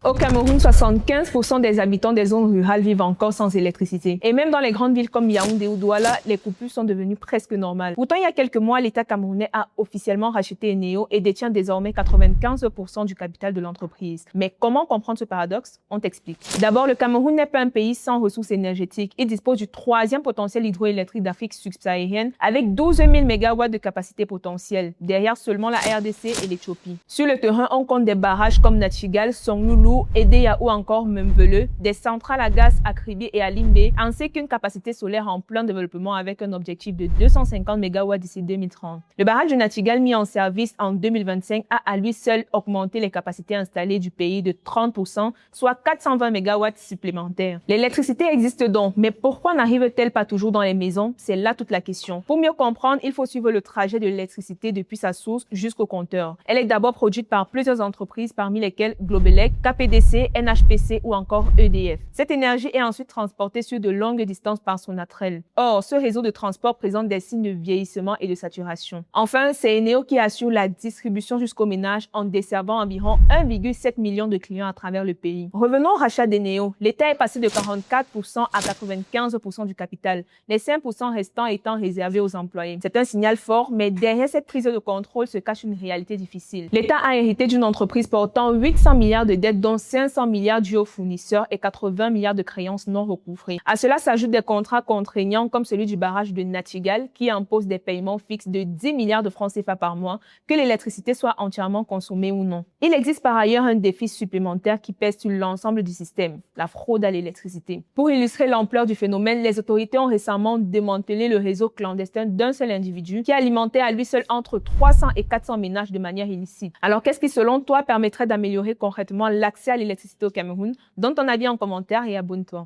Au Cameroun, 75% des habitants des zones rurales vivent encore sans électricité. Et même dans les grandes villes comme Yaoundé ou Douala, les coupures sont devenues presque normales. Pourtant, il y a quelques mois, l'État camerounais a officiellement racheté Eneo et détient désormais 95% du capital de l'entreprise. Mais comment comprendre ce paradoxe? On t'explique. D'abord, le Cameroun n'est pas un pays sans ressources énergétiques. Il dispose du troisième potentiel hydroélectrique d'Afrique subsaharienne avec 12 000 MW de capacité potentielle, derrière seulement la RDC et l'Éthiopie. Sur le terrain, on compte des barrages comme Nachigal, Songloulou, Edeya ou encore Membele, des centrales à gaz à Kribi et à Limbe, ainsi qu'une capacité solaire en plein développement avec un objectif de 250 MW d'ici 2030. Le barrage de Nachigal mis en service en 2025 a à lui seul augmenté les capacités installées du pays de 30%, soit 420 MW supplémentaires. L'électricité existe donc, mais pourquoi n'arrive-t-elle pas toujours dans les maisons? C'est là toute la question. Pour mieux comprendre, il faut suivre le trajet de l'électricité depuis sa source jusqu'au compteur. Elle est d'abord produite par plusieurs entreprises, parmi lesquelles Globelec, KPDC, NHPC ou encore EDF. Cette énergie est ensuite transportée sur de longues distances par Sonatrel. Or, ce réseau de transport présente des signes de vieillissement et de saturation. Enfin, c'est Eneo qui assure la distribution jusqu'aux ménages en desservant environ 1,7 million de clients à travers le pays. Revenons au rachat d'Eneo. L'État est passé de 44% à 95% du capital, les 5% restants étant réservés aux employés. C'est un signal fort, mais derrière cette prise de contrôle se cache une réalité difficile. L'État a hérité d'une entreprise portant 800 milliards de dettes dont 500 milliards dus aux fournisseurs et 80 milliards de créances non recouvrées. À cela s'ajoutent des contrats contraignants comme celui du barrage de Nachigal qui impose des paiements fixes de 10 milliards de francs CFA par mois, que l'électricité soit entièrement consommée ou non. Il existe par ailleurs un défi supplémentaire qui pèse sur l'ensemble du système, la fraude à l'électricité. Pour illustrer l'ampleur du phénomène, les autorités ont récemment démantelé le réseau clandestin d'un seul individu qui alimentait à lui seul entre 300 et 400 ménages de manière illicite. Alors qu'est-ce qui selon toi permettrait d'améliorer concrètement l'accès à l'électricité au Cameroun? Donne ton avis en commentaire et abonne-toi.